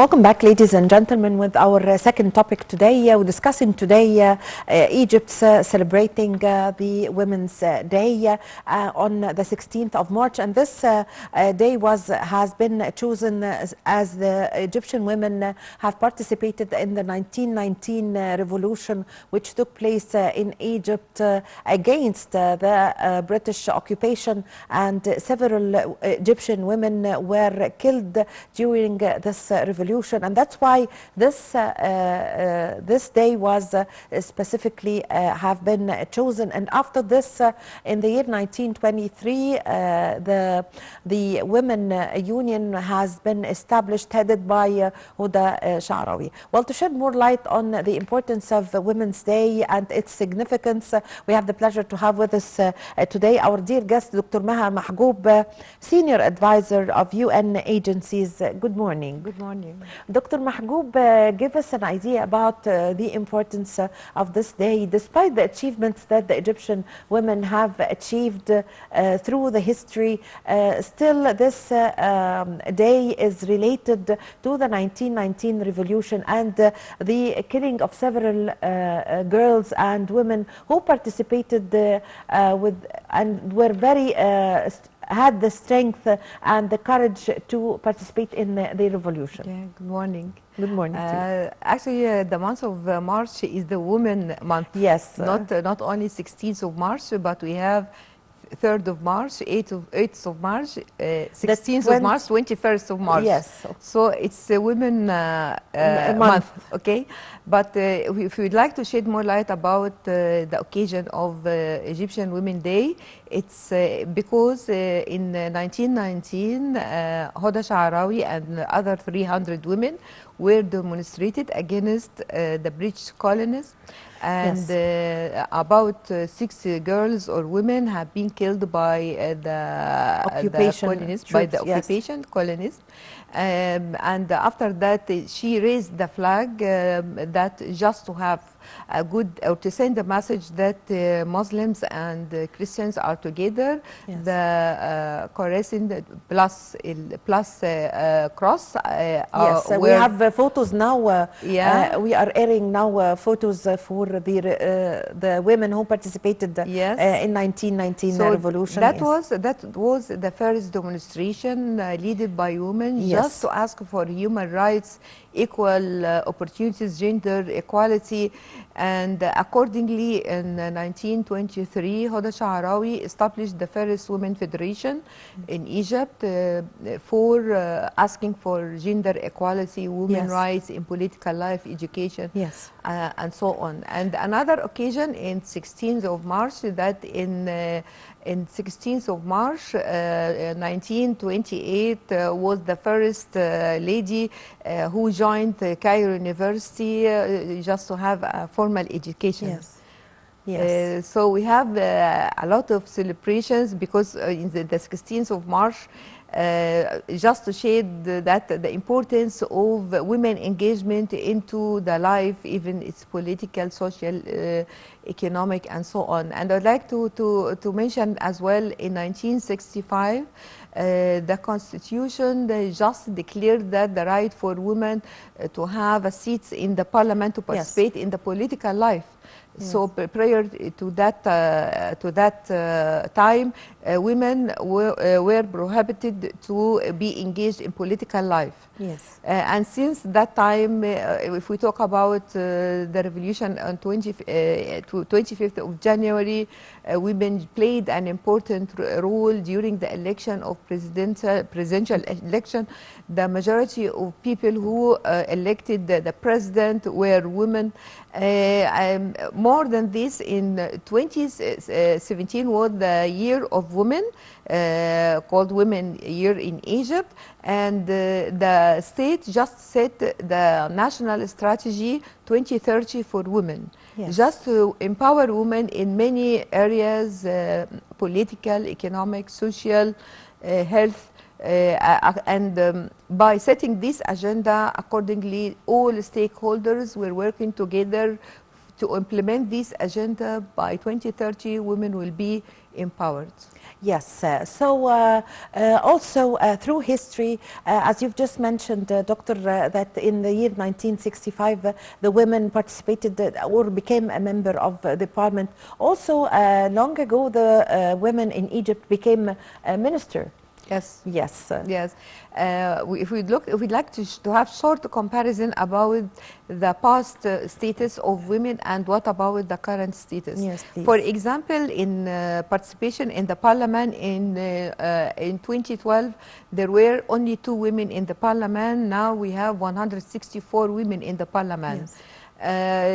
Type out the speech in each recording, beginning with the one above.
Welcome back, ladies and gentlemen, with our second topic today. We're discussing today Egypt's celebrating the Women's Day on the 16th of March. And this day has been chosen as the Egyptian women have participated in the 1919 revolution, which took place in Egypt against the British occupation. And several Egyptian women were killed during this revolution, and that's why this day was specifically have been chosen. And after this, in the year 1923, the Women Union has been established, headed by Huda Sha'rawi. Well, to shed more light on the importance of Women's Day and its significance, we have the pleasure to have with us today our dear guest, Dr. Maha Mahgoub, Senior Advisor of UN agencies. Good morning. Good morning. Dr. Mahgoub, give us an idea about the importance of this day. Despite the achievements that the Egyptian women have achieved through the history, still this day is related to the 1919 revolution and the killing of several girls and women who participated and were very had the strength and the courage to participate in the revolution. Okay, good morning. Good morning. Actually, the month of March is the Women Month. Yes. Not only 16th of March, but we have 3rd of March, 8th of March, 16th of March, 21st of March. Yes. So it's a Women month. Okay. But if you'd like to shed more light about the occasion of Egyptian Women's Day, it's because in 1919, Huda Sha'rawi and other 300 women were demonstrated against the British colonists. And yes. About 6 girls or women have been killed by the colonists, by the occupation colonists. And after that, she raised the flag that just to have a good, or to send a message that Muslims and Christians are together. Yes. The crescent plus cross. Yes, we have photos now. We are airing now photos for the women who participated in 1919 revolution. That was the first demonstration led by women, just to ask for human rights, equal opportunities, gender equality. And accordingly, in 1923, Huda Sha'rawi established the first Women Federation in Egypt for asking for gender equality, women rights in political life, education, and so on. And another occasion in 16th of March, that in 16th of March, 1928, was the first lady who joined the Cairo University just to have a formal education. Yes. Yes. So we have a lot of celebrations because in the 16th of March, just to shade that the importance of women engagement into the life, even its political, social, economic, and so on. And I'd like to mention as well, in 1965, the Constitution just declared that the right for women to have a seat in the parliament, to participate in the political life. Yes. So prior to that time, women were prohibited to be engaged in political life. Yes. And since that time, if we talk about the revolution on 25th of January, women played an important role during the election of presidential election. The majority of people who elected the president were women. More than this, in 2017 was the year of women, called Women Year in Egypt, and the state just set the national strategy 2030 for women, just to empower women in many areas, political, economic, social, health. And by setting this agenda, accordingly, all stakeholders were working together to implement this agenda by 2030, women will be empowered. Yes, also through history, as you've just mentioned, Doctor, that in the year 1965, the women participated or became a member of the parliament. Also, long ago, the women in Egypt became a minister. Yes. Yes. Yes. If we'd like to have short comparison about the past status of women and what about the current status. Yes, please. For example, in participation in the parliament in 2012, there were only 2 women in the parliament. Now we have 164 women in the parliament. Yes.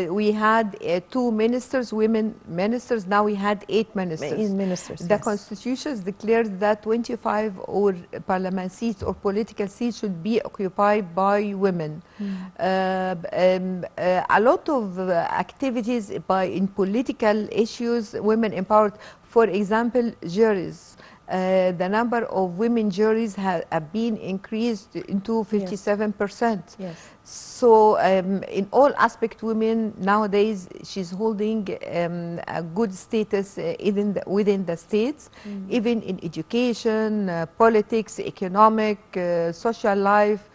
We had 2 ministers, women ministers. Now we had 8 ministers. 8 ministers. The yes. constitution declares that 25 or parliament seats or political seats should be occupied by women. A lot of activities in political issues, women empowered. For example, juries. The number of women juries have been increased into 57%. Yes. So in all aspects, women nowadays, she's holding a good status within the states, even in education, politics, economic, social life.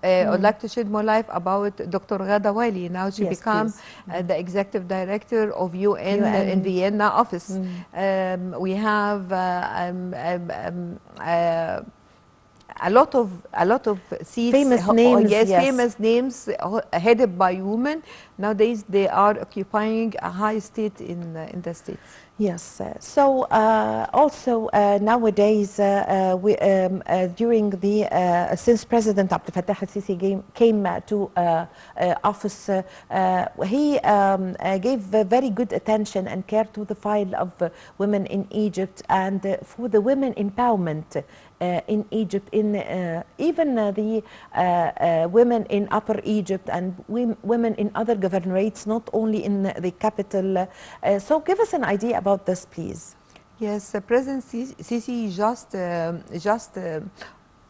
I would like to shed more light about Dr. Ghada Wali. Now she became the executive director of UN in Vienna office. We have a lot of seats, famous names, famous names headed by women. Nowadays, they are occupying a high state in the states. Yes. Also nowadays, during since President Abdel Fattah al-Sisi came to office, he gave very good attention and care to the file of women in Egypt and for the women empowerment in Egypt, in even the women in Upper Egypt and women in other governorates, not only in the capital. So give us an idea about this, please. Yes, President Sisi just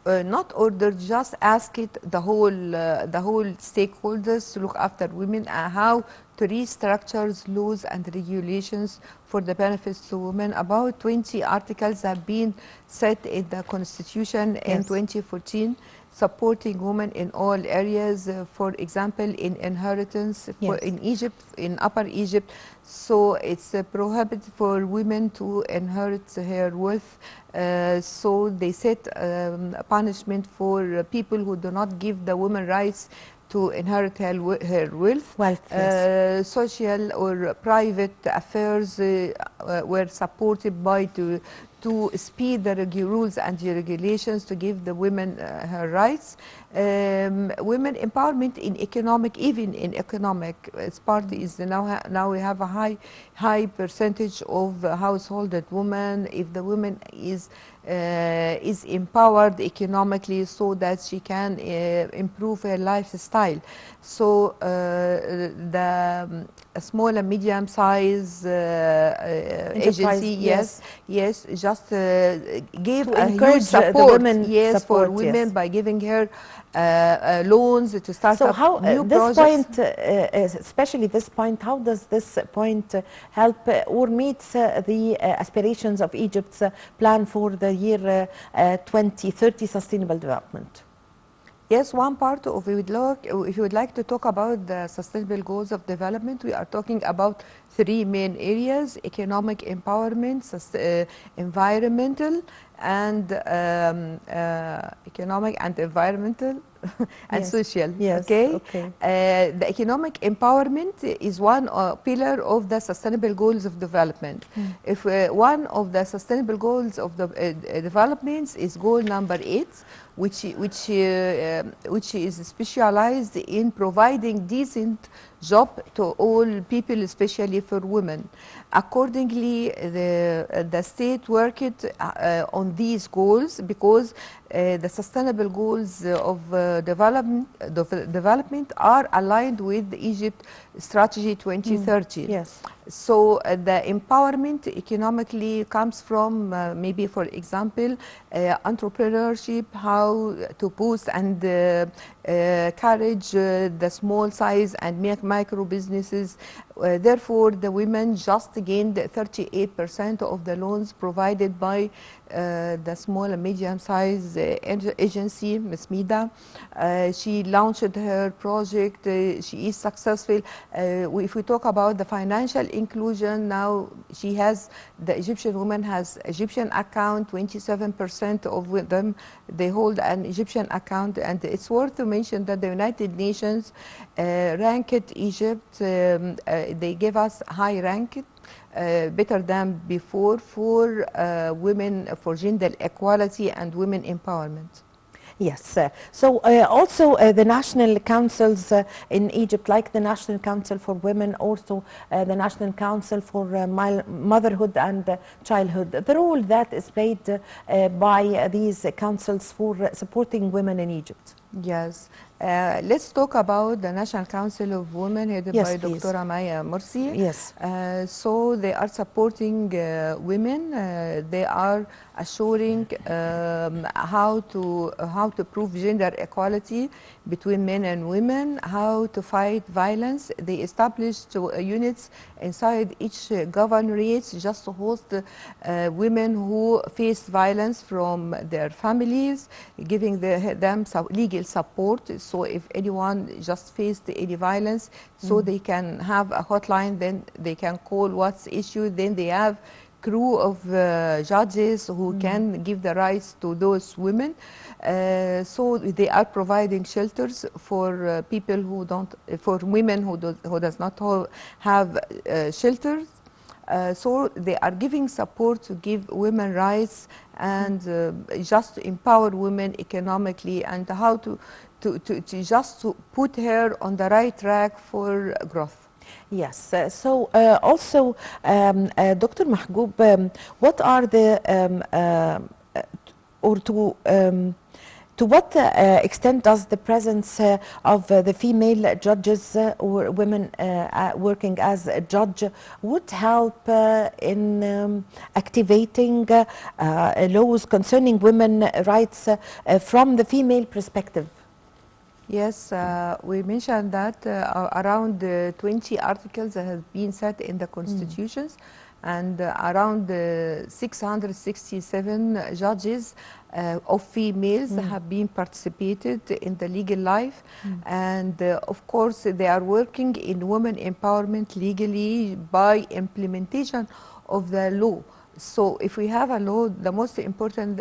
not ordered, just asked the whole stakeholders to look after women and how to restructure laws and regulations for the benefits to women. About 20 articles have been set in the Constitution in 2014, supporting women in all areas. For example, in inheritance, in Egypt, in Upper Egypt, so it's prohibited for women to inherit her wealth. So they set punishment for people who do not give the woman rights to inherit her wealth. Social or private affairs were supported by to speed the rules and the regulations to give the women her rights. Women empowerment in economic, even in economic, its part is now we have a high percentage of household women. If the woman is empowered economically, so that she can improve her lifestyle. So the small and medium size agency, just gave a huge support, for women by giving her loans to start up new projects. Point, especially this point, how does this point help or meet the aspirations of Egypt's plan for the year 2030 sustainable development? Yes, one part of it, if you would like to talk about the sustainable goals of development, we are talking about 3 main areas: economic empowerment, environmental, and and social. The economic empowerment is one pillar of the sustainable goals of development. If one of the sustainable goals of the developments is goal number 8, which is specialized in providing decent job to all people, especially for women. Accordingly, the state worked on these goals because the sustainable goals of development are aligned with the Egypt Strategy 2030. So the empowerment economically comes from maybe, for example, entrepreneurship, how to boost and encourage the small size and micro businesses. Therefore, the women just gained 38% of the loans provided by the small and medium-sized agency, Ms. Mida. She launched her project. She is successful. If we talk about the financial inclusion, now she has, the Egyptian woman has Egyptian account. 27% of them, they hold an Egyptian account. And it's worth to mention that the United Nations ranked Egypt, they gave us high rank, better than before for women, for gender equality and women empowerment. Yes. Also the national councils in Egypt, like the National Council for Women, also the National Council for Motherhood and Childhood, the role that is played by these councils for supporting women in Egypt. Yes. Let's talk about the National Council of Women headed by Dr. Maya Morsi. Yes. So they are supporting women. They are assuring how to prove gender equality between men and women, how to fight violence. They established units inside each governorate just to host women who face violence from their families, giving them legal support. So if anyone just faced any violence, so they can have a hotline, then they can call what's issue, then they have crew of judges who can give the rights to those women. So they are providing shelters for people who don't, for women who does not have shelters. So they are giving support to give women rights and just to empower women economically, and how to just to put her on the right track for growth. Yes. Also, Dr. Mahgoub, what are the to what extent does the presence of the female judges or women working as a judge would help in activating laws concerning women rights from the female perspective? Yes, we mentioned that around 20 articles have been set in the constitutions, and around 667 judges of females have been participated in the legal life. And of course, they are working in women empowerment legally by implementation of the law. So if we have a law, the most important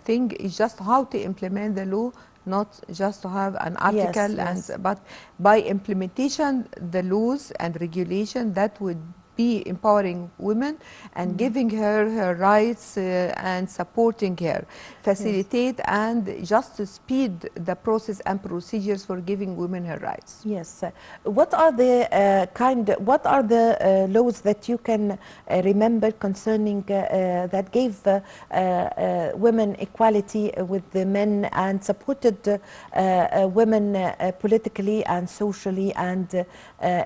thing is just how to implement the law, not just to have an article, yes. but by implementation, the laws and regulation that would be empowering women and giving her her rights and supporting her, facilitate and just to speed the process and procedures for giving women her rights. Yes. What are the laws that you can remember concerning that gave women equality with the men and supported women politically and socially and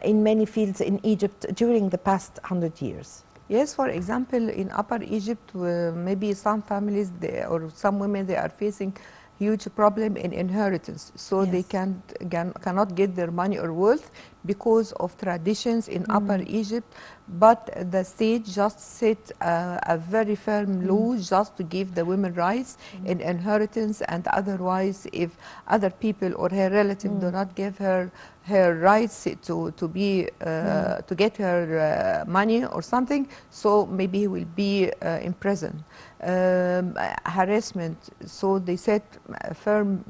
in many fields in Egypt during the past 100 years? Yes, for example, in Upper Egypt, maybe some families or some women, they are facing huge problem in inheritance. So they cannot get their money or wealth because of traditions in Upper Egypt. But the state just set a very firm law just to give the women rights in inheritance, and otherwise if other people or her relative do not give her rights to get her money or something, so maybe he will be in prison. Harassment, so they set firm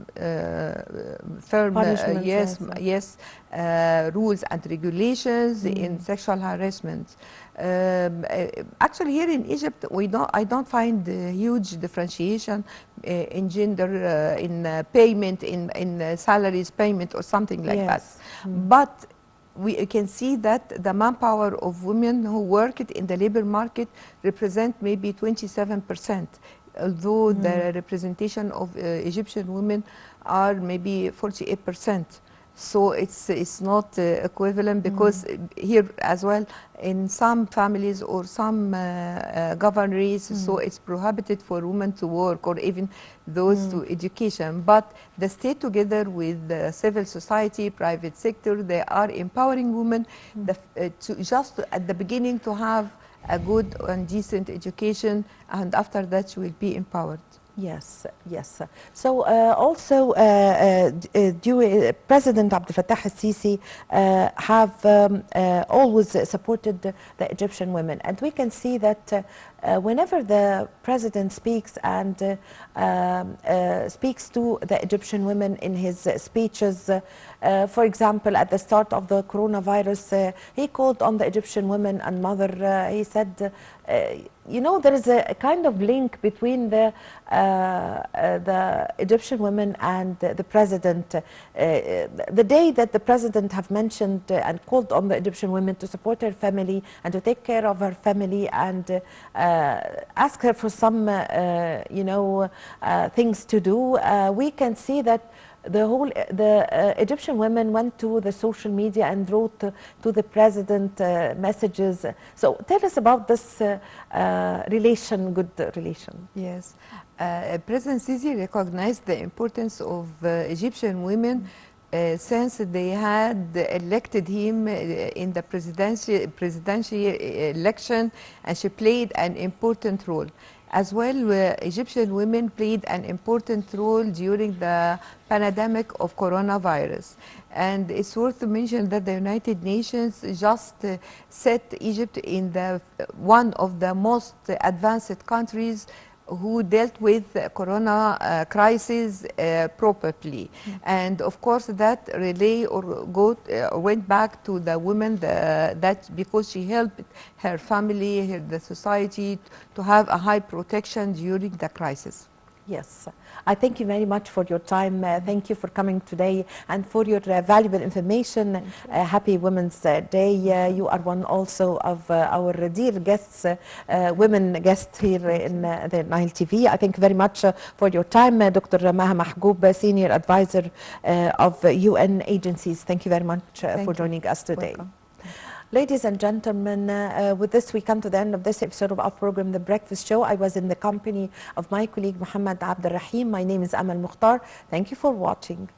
rules and regulations in sexual harassment. Actually, here in Egypt, I don't find huge differentiation in gender, in payment, in salaries payment or something like that. But we can see that the manpower of women who work in the labor market represent maybe 27%, although the representation of Egyptian women are maybe 48%. So it's not equivalent, because here as well, in some families or some governorates, so it's prohibited for women to work, or even those to education. But the state, together with the civil society, private sector, they are empowering women to just at the beginning to have a good and decent education, and after that she will be empowered. Yes, yes. So also, President Abdel Fattah al-Sisi have always supported the Egyptian women, and we can see that whenever the president speaks and speaks to the Egyptian women in his speeches, for example, at the start of the coronavirus, he called on the Egyptian women and mother. He said, you know, there is a kind of link between the Egyptian women and the president. The day that the president have mentioned and called on the Egyptian women to support her family and to take care of her family and ask her for some, you know, things to do, we can see that the Egyptian women went to the social media and wrote to the president messages. So tell us about this relation, good relation. Yes, President Sisi recognized the importance of Egyptian women since they had elected him in the presidential election, and she played an important role. As well, Egyptian women played an important role during the pandemic of coronavirus. And it's worth to mention that the United Nations just set Egypt in the one of the most advanced countries who dealt with the corona crisis properly. And of course that relay or went back to the women, that because she helped her family, the society to have a high protection during the crisis. Yes, I thank you very much for your time. Thank you for coming today and for your valuable information. Happy Women's Day. You are one also of our dear guests, women guests here in the Nile TV. I thank you very much for your time. Dr. Maha Mahgoub, Senior Advisor of UN agencies. Thank you very much for joining us today. Welcome. Ladies and gentlemen, with this we come to the end of this episode of our program, The Breakfast Show. I was in the company of my colleague Muhammad Abdel Rahim. My name is Amal Mukhtar. Thank you for watching.